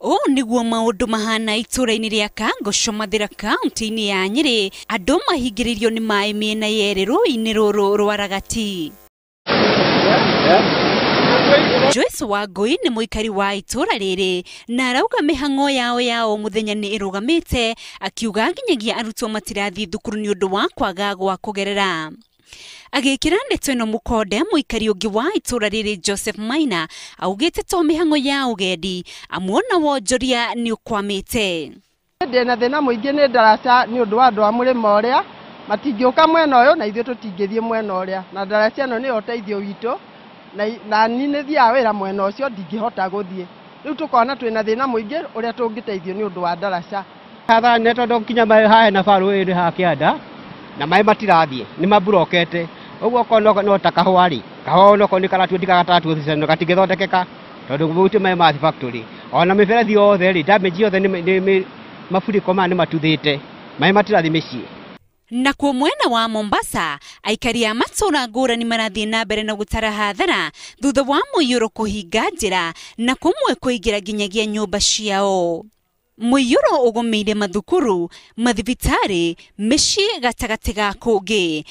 O niguo maundu mahana ituura-ini ria Kangocho Mathira kaunti-ini ya Nyeri, andu mahingiririo ni mai miena yeri ruui-ini ruru rwa ragati. Joyce Wangui ni muikari wa ituura riri na arauga mihang'o yao muthenya ni irugamite, akiuga nginyagia arutwo matirathi thukuru ni undu wa kwaga gwa kugerera. Agikira ndeto ino mukonde muikari ungi wa ituura riri Joseph Maina augite to mihang'o ya ugendi amuona wonjoria ni ukwamite. Ndina thina muingi ni ndaraca ni undu wa andu a murima uria matingioka mwena uyu na ithuĩ tũtingĩthie mwena uria, na ndaraca ino ni uteithio witu na ni nĩ thiaga wĩra mwena ũcio ndingĩhota gũthie. Rĩu tũkona twĩna thĩna mũingĩ ũrĩa tũngĩteithio nĩ ũndũ wa ndaraca. Hathara nĩ tondũ nginya haha na barũ ĩrĩ ha kĩanda na maĩ matirathiĩ nĩ mamburokete. Ũguo kono no ta kahũa-rĩ, kahũa no nĩ karatũ ndikagatatu gatingĩthondekeka tondũ gũtirĩ maĩ ma factory. Ona mĩberethi yothe-rĩ, damage yothe nĩ mafuriko ma nĩ matuthĩte, maĩ matirathiĩ mĩciĩ. Na kwa mwena wa Mombasa, aikari a matuura ngurani marathie na mbere na gutara hathara thutha wa muihuro kuhinga njira na kumwe kuingira nginyagia nyumba ciao. Muihuro ugomeire mathukuru, mathibitari, micii gatagati ga kungi.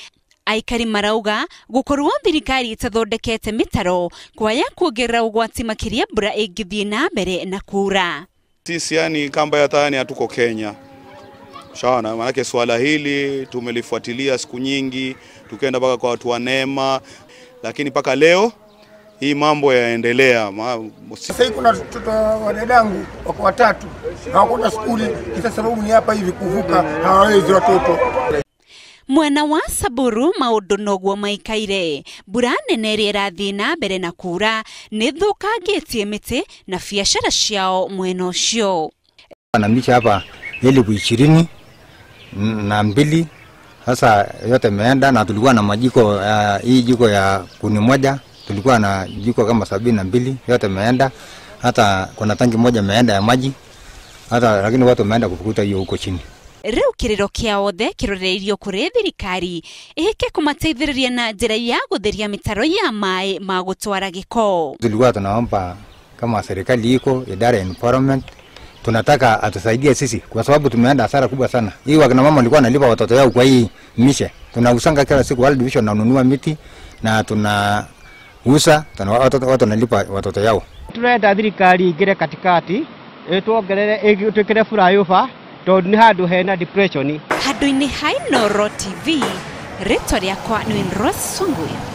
Aikari marauga gukorwo thirikari itathondekete mitaro kwaya kuongerera ugwati makiria mbura ingithie na mbere na kura. Sisi yani kamba ya thani hatuko Kenya. Shaona, manake swala hili tumelifuatilia siku nyingi, tukaenda mpaka kwa watu wa Neema, lakini mpaka leo hii mambo yaendelea. Sasa hivi kuna watoto wa dadangu wako watatu, hawakwenda skuli, kisa sababu ni hapa hivi kuvuka hawawezi watoto. Mwena wa Saburu maundu noguo maikaire, mbura nene iria irathie na mbere na kura ni thukangitie miti na biashara ciao mwena ucio. Wanamisha hapa 2022 sasa yote imeenda, na tulikuwa na majiko hii jiko ya kuni moja, tulikuwa na jiko kama 72, yote imeenda. Hata kuna tangi moja imeenda ya maji, hata lakini watu wameenda kufukuta hiyo huko chini. Riu kiriro kia othe kiroreirio kuri thirikari ihike kumateithĩrĩria na njira ya gutheria mitaro ya mai ma gutwara giko. Tulikuwa tunaomba kama serikali iko idara ya environment, tunataka atusaidie sisi kwa sababu tumeenda hasara kubwa sana. Hii wakina mama walikuwa wanalipa watoto yao kwa hii mishe. Tunausanga kila siku World Vision na ununua miti na tunauza, watu wanalipa watoto yao. Turenda thirikari ingire katikati tuongerere twikire flyover tondũ nĩ handũ hena depression. Handũ-inĩ ha Inooro TV, rĩtwa rĩakwa nĩ Rose Songwe.